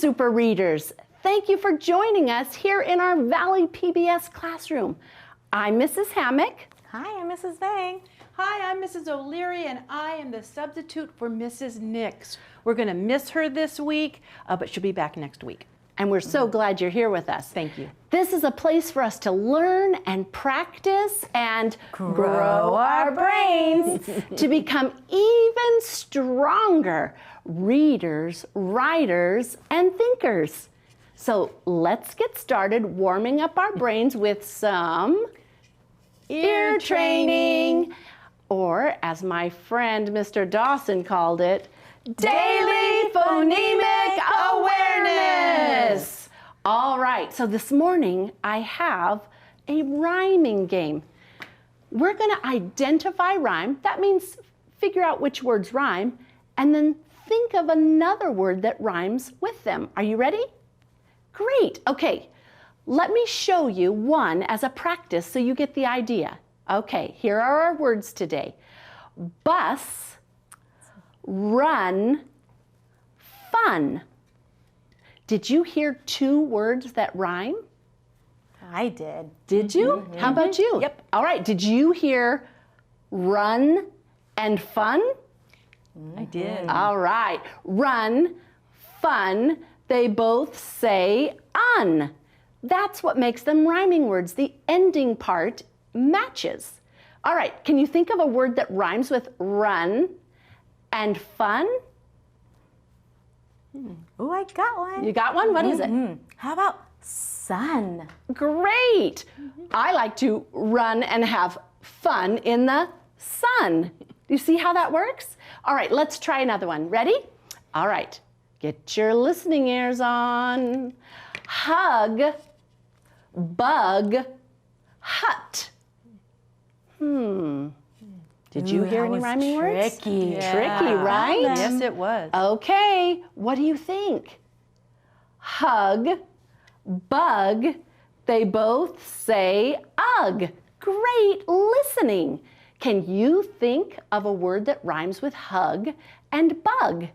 super readers. Thank you for joining us here in our Valley PBS classroom. I'm Mrs. Hammack. Hi, I'm Mrs. Vang. Hi, I'm Mrs. O'Leary, and I am the substitute for Mrs. Nix. We're going to miss her this week, but she'll be back next week. And we're so glad you're here with us. Thank you. This is a place for us to learn and practice and grow our brains to become even stronger readers, writers, and thinkers. So let's get started warming up our brains with some ear training, or as my friend Mr. Dawson called it, daily phonemic awareness. All right, so this morning I have a rhyming game. We're going to identify rhyme. That means figure out which words rhyme, and then think of another word that rhymes with them. Are you ready? Great. Okay, let me show you one as a practice so you get the idea. Okay, here are our words today. Bus, run, fun. Did you hear two words that rhyme? I did. Did you? How about you? Yep. All right, did you hear run and fun? I did. All right, run, fun, they both say un. That's what makes them rhyming words. The ending part matches. All right, can you think of a word that rhymes with run and fun? Oh, I got one. You got one? What is it? How about sun? Great. I like to run and have fun in the sun. Do you see how that works? All right, let's try another one. Ready? All right, get your listening ears on. Hug, bug, hut. Did you hear any rhyming words? Tricky. Tricky, right? Yes, it was. Okay, what do you think? Hug, bug, they both say ugh. Great listening. Can you think of a word that rhymes with hug and bug?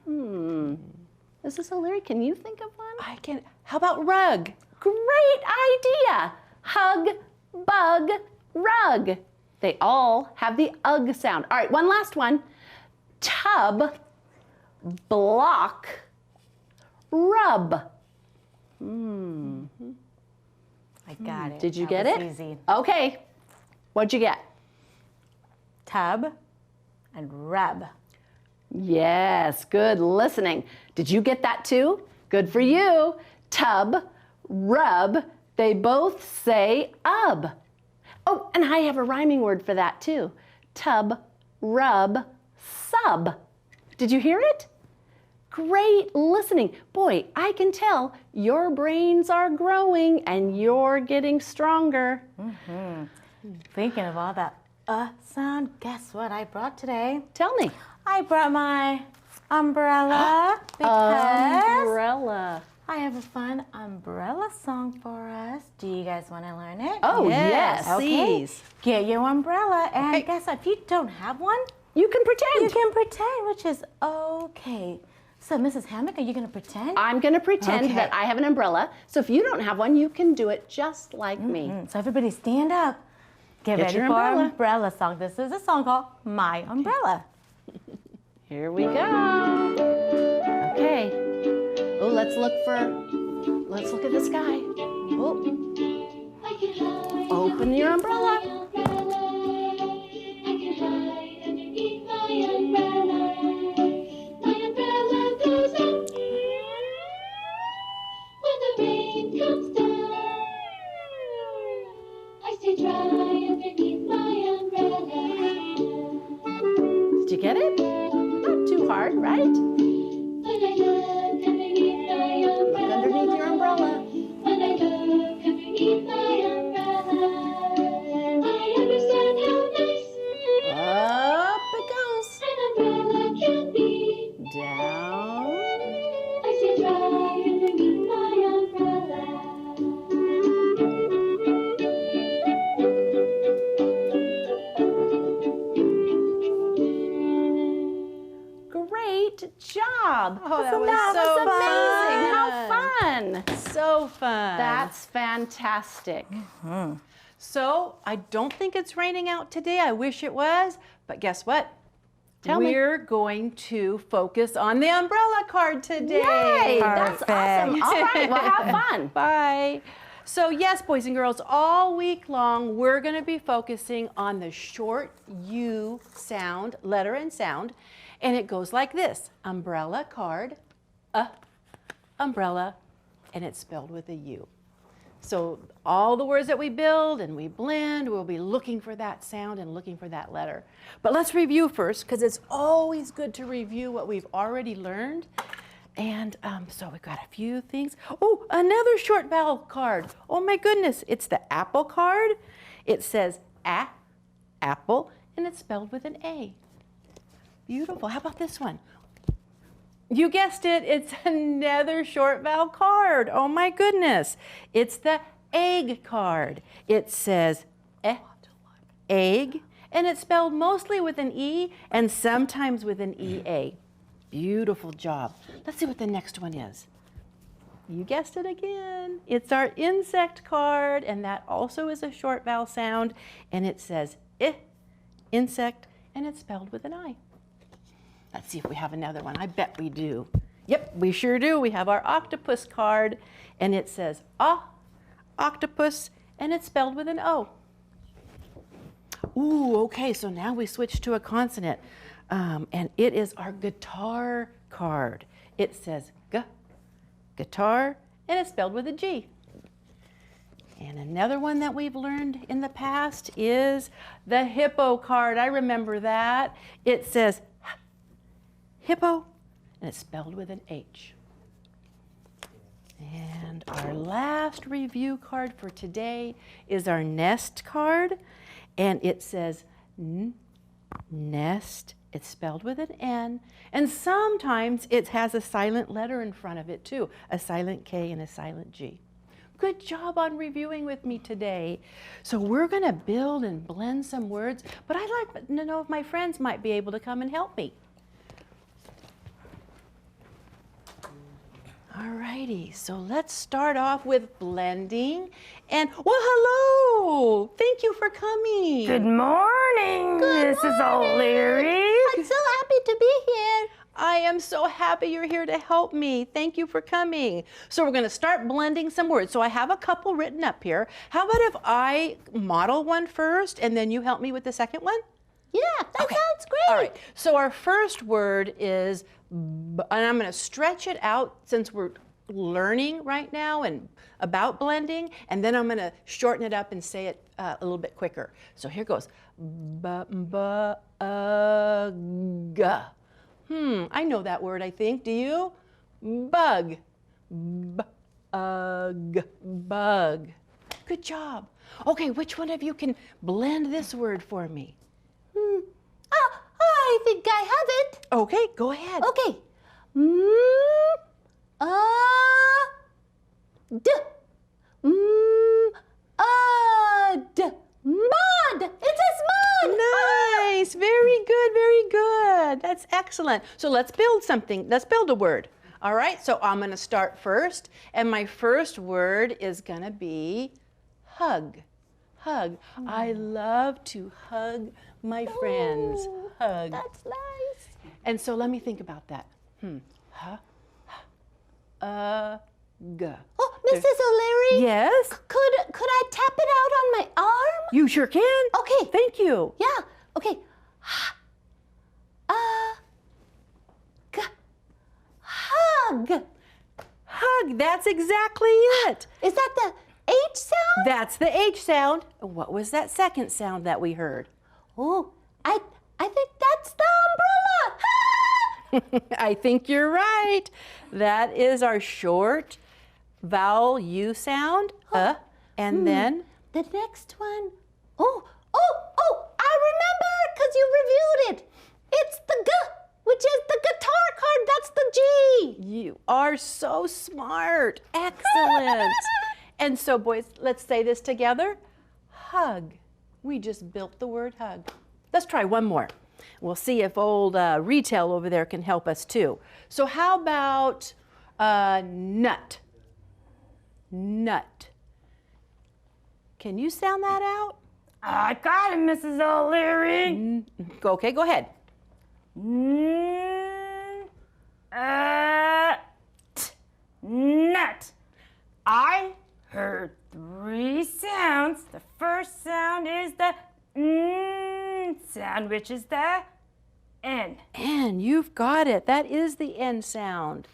Mrs. O'Leary, can you think of one? I can. How about rug? Great idea. Hug, bug, rug. They all have the ugh sound. All right, one last one. Tub, block, rub. I got it. Did you That get was it? Easy. Okay. What'd you get? Tub and rub. Yes, good listening. Did you get that too? Good for you. Tub, rub, they both say ub. Oh, and I have a rhyming word for that too. Tub, rub, sub. Did you hear it? Great listening. Boy, I can tell your brains are growing and you're getting stronger. Thinking of all that sound, guess what I brought today? Tell me. I brought my umbrella because Umbrella. I have a fun umbrella song for us. Do you guys want to learn it? Oh, yes. Okay. Please. Get your umbrella, and Okay. guess what? If you don't have one, You can pretend. you can pretend, which is okay. So, Mrs. Hammack, are you going to pretend? I'm going to pretend Okay. that I have an umbrella. So if you don't have one, you can do it just like me. So everybody stand up. Get ready your for our umbrella. umbrella song. This is a song called My Umbrella. Here we go. Okay. Oh, let's look at the sky. Oh. Open your umbrella. Did you get it? Not too hard, right? Look underneath your umbrella. Up it goes. Down. Great job. Oh, that was That so was Fantastic. So I don't think it's raining out today. I wish it was, but guess what? Tell me. We're going to focus on the umbrella card today. Yay, that's awesome. All right, well, have fun. Bye. So yes, boys and girls, all week long, we're going to be focusing on the short U sound, letter and sound, and it goes like this: umbrella card, umbrella, and it's spelled with a U. So all the words that we build and we blend, we'll be looking for that sound and looking for that letter. But let's review first, because it's always good to review what we've already learned. And so we've got a few things. Oh, another short vowel card. Oh my goodness, it's the apple card. It says apple, and it's spelled with an A. Beautiful. How about this one? You guessed it, it's another short vowel card. Oh my goodness. It's the egg card. It says egg, and it's spelled mostly with an E and sometimes with an EA. Beautiful job. Let's see what the next one is. You guessed it again. It's our insect card, and that also is a short vowel sound, and it says insect, and it's spelled with an I. Let's see if we have another one. I bet we do. Yep, we sure do. We have our octopus card, and it says octopus, and it's spelled with an O. Ooh, okay, so now we switch to a consonant, and it is our guitar card. It says guitar, and it's spelled with a G. And another one that we've learned in the past is the hippo card. I remember that. It says hippo, and it's spelled with an H. And our last review card for today is our nest card, and it says nest. It's spelled with an N, and sometimes it has a silent letter in front of it too, a silent K and a silent G. Good job on reviewing with me today. So we're going to build and blend some words, but I'd like to know if my friends might be able to come and help me. Alrighty, so let's start off with blending. And, well, hello! Thank you for coming. Good morning, Mrs. O'Leary. I'm so happy to be here. I am so happy you're here to help me. Thank you for coming. So we're going to start blending some words. So I have a couple written up here. How about if I model one first and then you help me with the second one? Yeah, that sounds great. All right, so our first word is, and I'm going to stretch it out since we're learning right now and about blending, and then I'm going to shorten it up and say it a little bit quicker. So here goes. I know that word, I think. Do you? Bug. Bug. Good job. Okay, which one of you can blend this word for me? I think I have it. Okay, go ahead. Okay. Mud. It says mud. Nice. Very good, very good. That's excellent. So let's build something. Let's build a word. All right, so I'm going to start first, and my first word is going to be hug. Hug. I love to hug my friends. Hug. That's nice. And so let me think about that. G. Oh, Mrs. O'Leary. Yes? Could I tap it out on my arm? You sure can. Okay. Thank you. Yeah. Okay. Hug. Hug. That's exactly it. Is that the H sound? That's the H sound. What was that second sound that we heard? Oh, I think that's the umbrella. I think you're right. That is our short vowel U sound. And then? The next one. Oh, I remember because you reviewed it. It's the G, which is the guitar card. That's the G. You are so smart. Excellent. And so, boys, let's say this together. Hug. We just built the word hug. Let's try one more. We'll see if old Retail over there can help us too. So how about nut? Nut. Can you sound that out? I got it, Mrs. O'Leary. Okay, go ahead. Nut. I heard 3 sounds. The first sound is the sound, which is the N. N, you've got it. That is the N sound.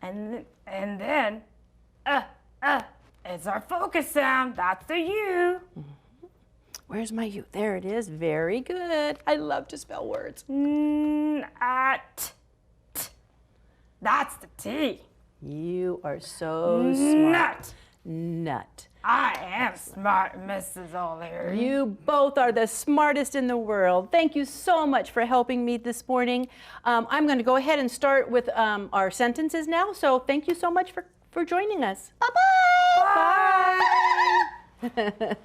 And then, it's our focus sound. That's the U. Where's my U? There it is. Very good. I love to spell words. That's the T. You are so smart. Nut. Nut. I am smart, Mrs. O'Leary. You both are the smartest in the world. Thank you so much for helping me this morning. I'm going to go ahead and start with our sentences now. So thank you so much for joining us. Bye-bye. Bye.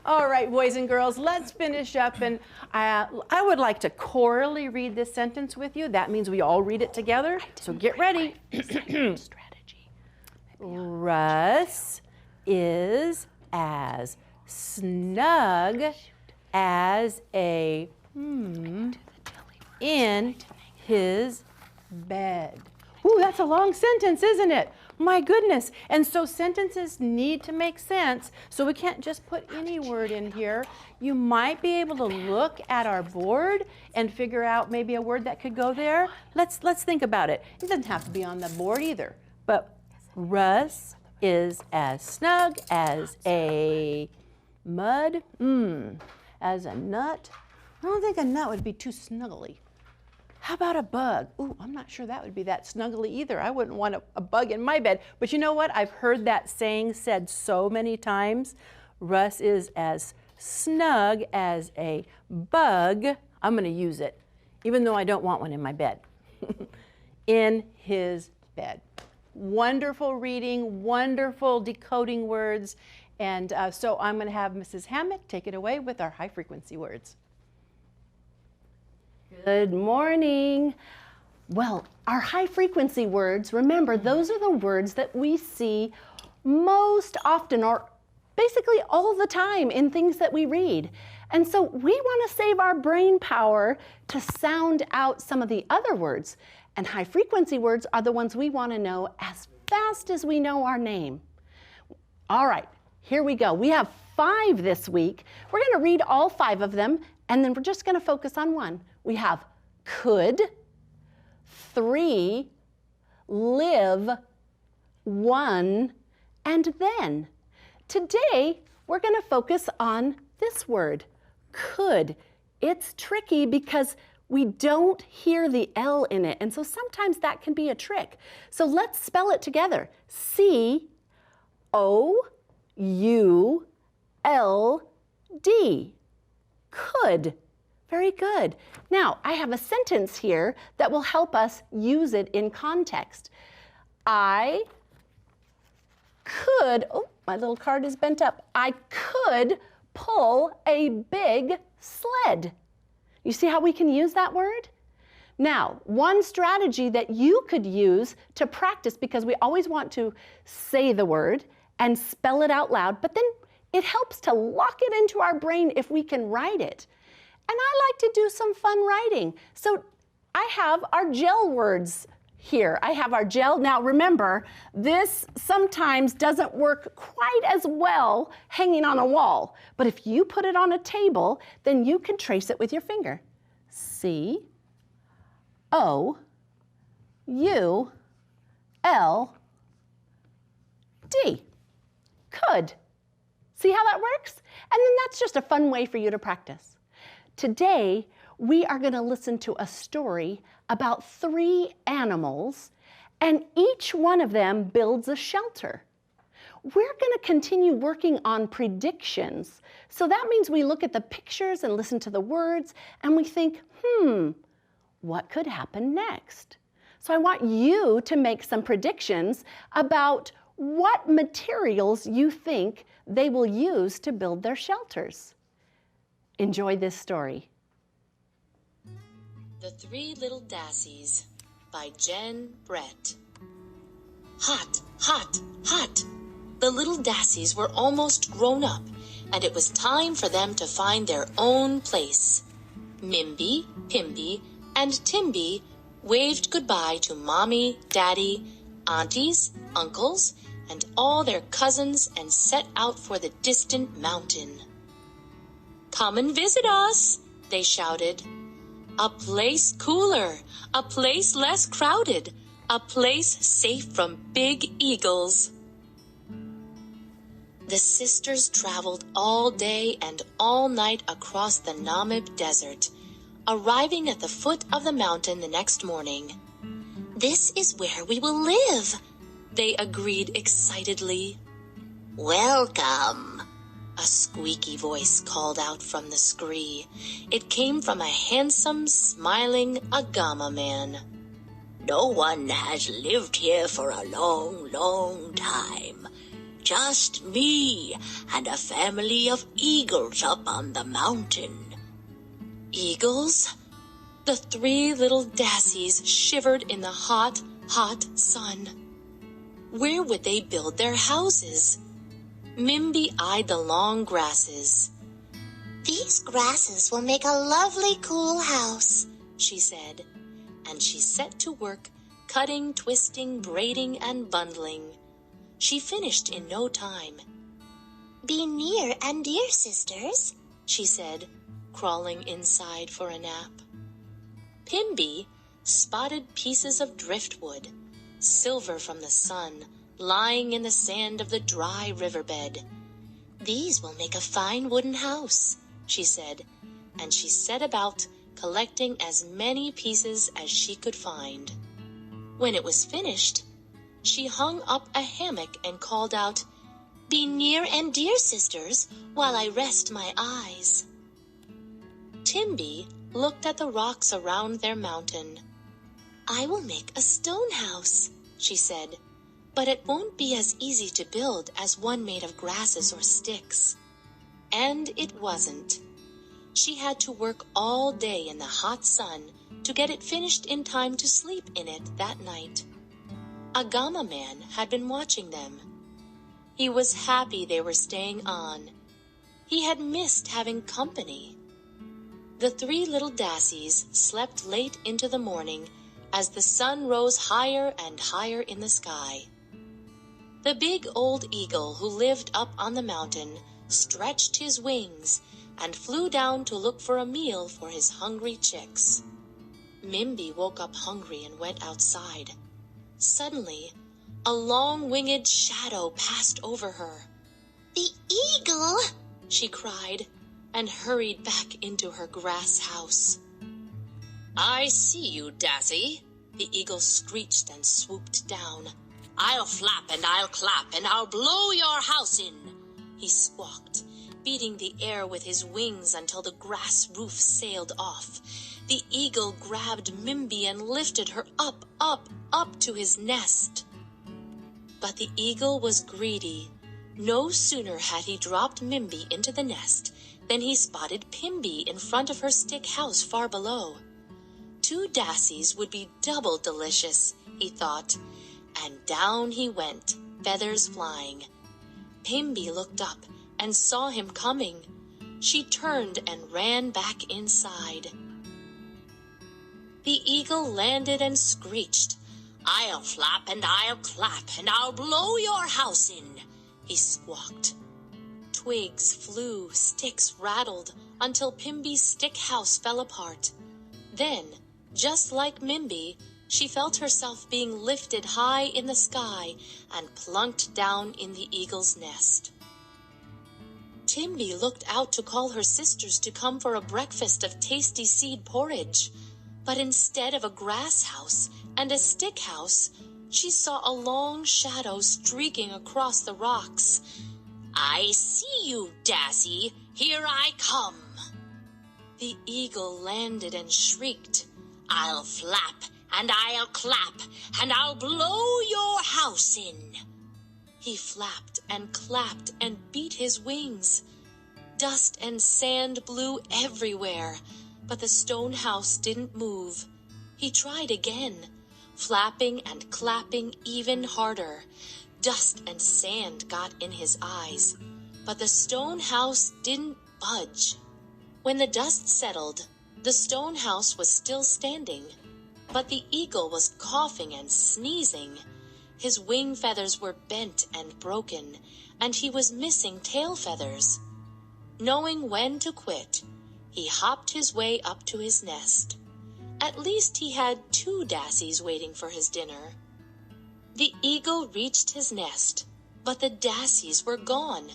All right, boys and girls, let's finish up. And I would like to chorally read this sentence with you. That means we all read it together. So get ready. Strategy. Russ is as snug as a in his bed. Ooh, that's a long sentence, isn't it? My goodness. And so sentences need to make sense, so we can't just put any word in here. You might be able to look at our board and figure out maybe a word that could go there. Let's think about it. It doesn't have to be on the board either. But Russ is as snug as a mud, as a nut. I don't think a nut would be too snuggly. How about a bug? Ooh, I'm not sure that would be that snuggly either. I wouldn't want a bug in my bed. But you know what? I've heard that saying said so many times. Russ is as snug as a bug. I'm going to use it, even though I don't want one in my bed. In his bed. Wonderful reading, wonderful decoding words. And so I'm going to have Mrs. Hammack take it away with our high frequency words. Good morning. Well, our high frequency words, remember, those are the words that we see most often or basically all the time in things that we read. And so we want to save our brain power to sound out some of the other words. And high frequency words are the ones we want to know as fast as we know our name. All right, here we go. We have 5 this week. We're going to read all 5 of them, and then we're just going to focus on one. We have could, 3, live, 1, and then. Today, we're going to focus on this word, could. It's tricky because we don't hear the L in it, and so sometimes that can be a trick. So let's spell it together. C-O-U-L-D. Could. Very good. Now, I have a sentence here that will help us use it in context. I could, oh, my little card is bent up. I could pull a big sled. You see how we can use that word? Now, one strategy that you could use to practice, because we always want to say the word and spell it out loud, but then it helps to lock it into our brain if we can write it. And I like to do some fun writing. So I have our gel words here. I have our gel. Now remember, this sometimes doesn't work quite as well hanging on a wall. But if you put it on a table, then you can trace it with your finger. C-O-U-L-D. Could. See how that works? And then that's just a fun way for you to practice. Today, we are going to listen to a story about 3 animals, and each one of them builds a shelter. We're going to continue working on predictions. So that means we look at the pictures and listen to the words, and we think, what could happen next? So I want you to make some predictions about what materials you think they will use to build their shelters. Enjoy this story. The 3 Little Dassies by Jen Brett. Hot, hot, hot. The little Dassies were almost grown up, and it was time for them to find their own place. Mimby, Pimby, and Timby waved goodbye to Mommy, Daddy, aunties, uncles, and all their cousins and set out for the distant mountain. "Come and visit us," they shouted. "A place cooler, a place less crowded, a place safe from big eagles." The sisters traveled all day and all night across the Namib Desert, arriving at the foot of the mountain the next morning. "This is where we will live," they agreed excitedly. "Welcome," a squeaky voice called out from the scree. It came from a handsome, smiling Agama man. "No one has lived here for a long, long time. Just me and a family of eagles up on the mountain." Eagles? The three little Dassies shivered in the hot, hot sun. Where would they build their houses? Mimby eyed the long grasses. "These grasses will make a lovely, cool house," she said, and she set to work, cutting, twisting, braiding, and bundling. She finished in no time. "Be near and dear, sisters," she said, crawling inside for a nap. Pimby spotted pieces of driftwood, silver from the sun, lying in the sand of the dry riverbed. "These will make a fine wooden house," she said, and she set about collecting as many pieces as she could find. When it was finished, she hung up a hammock and called out, "Be near and dear, sisters, while I rest my eyes." Timby looked at the rocks around their mountain. "I will make a stone house," she said, "but it won't be as easy to build as one made of grasses or sticks." And it wasn't. She had to work all day in the hot sun to get it finished in time to sleep in it that night. Agama man had been watching them. He was happy they were staying on. He had missed having company. The three little Dassies slept late into the morning as the sun rose higher and higher in the sky. The big old eagle who lived up on the mountain stretched his wings and flew down to look for a meal for his hungry chicks. Mimby woke up hungry and went outside. Suddenly, a long-winged shadow passed over her. "The eagle!" she cried, and hurried back into her grass house. "I see you, Dassie," the eagle screeched and swooped down. "I'll flap and I'll clap and I'll blow your house in," he squawked, beating the air with his wings until the grass roof sailed off. The eagle grabbed Mimby and lifted her up, up, up to his nest. But the eagle was greedy. No sooner had he dropped Mimby into the nest than he spotted Pimby in front of her stick house far below. 2 Dassies would be double delicious, he thought, and down he went, feathers flying. Pimby looked up and saw him coming. She turned and ran back inside. The eagle landed and screeched. "I'll flap and I'll clap and I'll blow your house in," he squawked. Twigs flew, sticks rattled, until Pimby's stick house fell apart. Then, just like Mimby, she felt herself being lifted high in the sky and plunked down in the eagle's nest. Timby looked out to call her sisters to come for a breakfast of tasty seed porridge. But instead of a grass house and a stick house, she saw a long shadow streaking across the rocks. "I see you, Dassie. Here I come." The eagle landed and shrieked, "I'll flap and I'll clap and I'll blow your house in." He flapped and clapped and beat his wings. Dust and sand blew everywhere, but the stone house didn't move. He tried again, flapping and clapping even harder. Dust and sand got in his eyes, but the stone house didn't budge. When the dust settled, the stone house was still standing, but the eagle was coughing and sneezing. His wing feathers were bent and broken, and he was missing tail feathers. Knowing when to quit, he hopped his way up to his nest. At least he had 2 Dassies waiting for his dinner. The eagle reached his nest, but the Dassies were gone.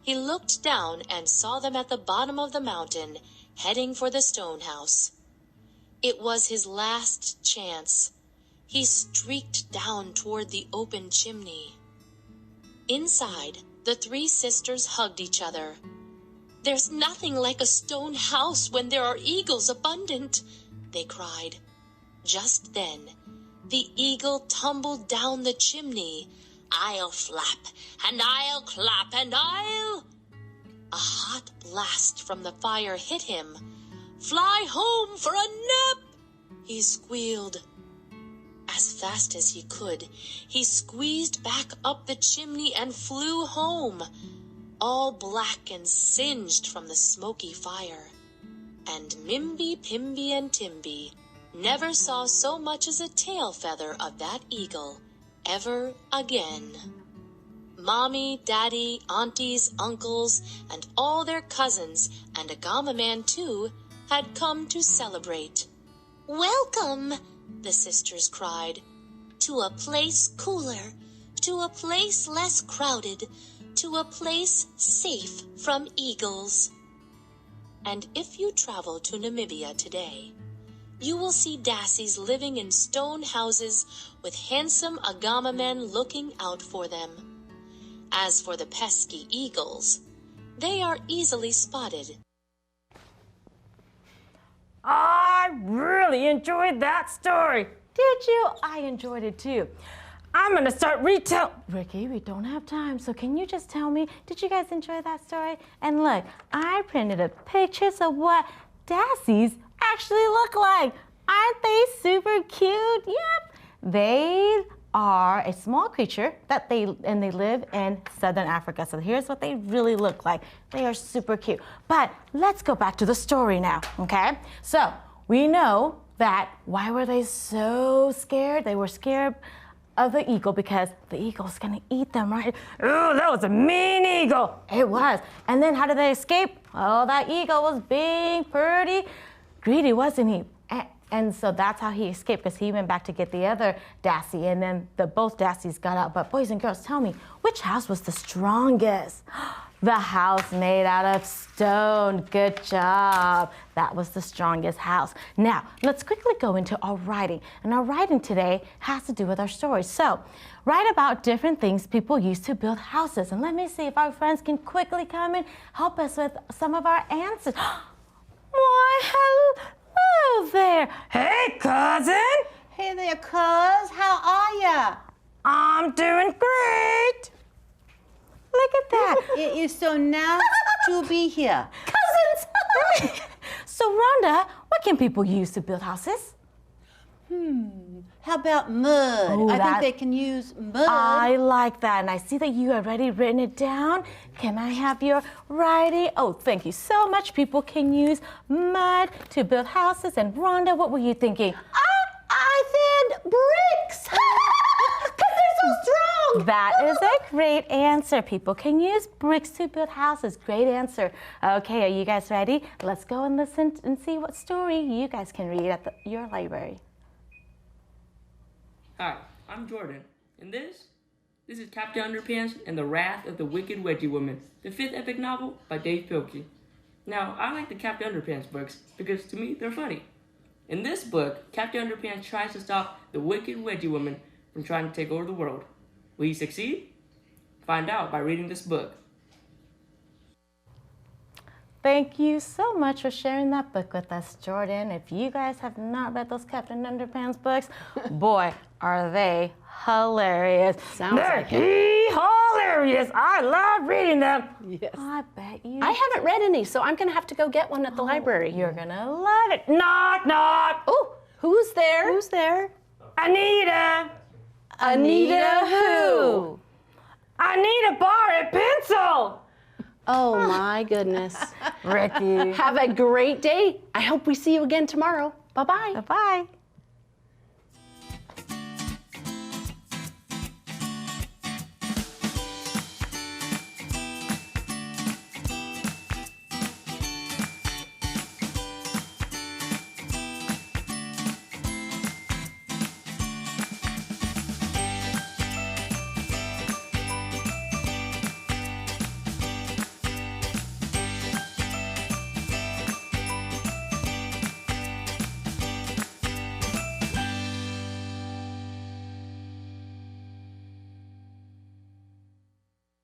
He looked down and saw them at the bottom of the mountain, heading for the stone house. It was his last chance. He streaked down toward the open chimney. Inside, the 3 sisters hugged each other. "There's nothing like a stone house when there are eagles abundant," they cried. Just then, the eagle tumbled down the chimney. "I'll flap, and I'll clap, and I'll—" A hot blast from the fire hit him. "Fly home for a nap," he squealed. As fast as he could, he squeezed back up the chimney and flew home, all black and singed from the smoky fire. And Mimby, Pimby, and Timby never saw so much as a tail feather of that eagle ever again. Mommy, Daddy, aunties, uncles, and all their cousins, and Agama Man too, had come to celebrate. "Welcome," the sisters cried, "to a place cooler, to a place less crowded, to a place safe from eagles." And if you travel to Namibia today, you will see Dassies living in stone houses with handsome Agama men looking out for them. As for the pesky eagles, they are easily spotted. I really enjoyed that story. Did you? I enjoyed it too. I'm going to start Ricky, we don't have time, so can you just tell me, did you guys enjoy that story? And look, I printed a pictures of what Dassies actually look like. Aren't they super cute? Yep. They are a small creature that they live in southern Africa. So here's what they really look like. They are super cute. But let's go back to the story now, okay? So we know that why were they so scared? They were scared of the eagle because the eagle's gonna eat them, right? Oh, that was a mean eagle. It was. And then how did they escape? Oh, that eagle was being pretty greedy, wasn't he? And so that's how he escaped, because he went back to get the other Dassie, and then both Dassies got out. But boys and girls, tell me, which house was the strongest? The house made out of stone. Good job. That was the strongest house. Now, let's quickly go into our writing. And our writing today has to do with our stories. So, write about different things people use to build houses. And let me see if our friends can quickly come and help us with some of our answers. Why, hello there. Hey, cousin. Hey there, cuz. How are ya? I'm doing great. Look at that. It is so nice to be here. Cousins. So, Rhonda, what can people use to build houses? How about mud? Oh, I think that- they can use mud. I like that, and I see that you have already written it down. Can I have your writing? Oh, thank you so much. People can use mud to build houses. And Rhonda, what were you thinking? I said bricks. Because they're so strong. That is a great answer. People can use bricks to build houses. Great answer. Okay, are you guys ready? Let's go and listen and see what story you guys can read at your library. Hi, I'm Jordan, and this is Captain Underpants and the Wrath of the Wicked Wedgie Woman, the 5th epic novel by Dave Pilkey. Now, I like the Captain Underpants books because to me they're funny. In this book, Captain Underpants tries to stop the Wicked Wedgie Woman from trying to take over the world. Will he succeed? Find out by reading this book. Thank you so much for sharing that book with us, Jordan. If you guys have not read those Captain Underpants books, boy, are they hilarious. Sounds They're like it. hilarious. I love reading them. Yes. I bet you I haven't read any, so I'm going to have to go get one at the library. you're gonna love it. Knock, knock. Oh, who's there? Who's there? Anita. Anita who? I need a bar and pencil. Oh my goodness. Ricky. Have a great day. I hope we see you again tomorrow. Bye-bye. Bye.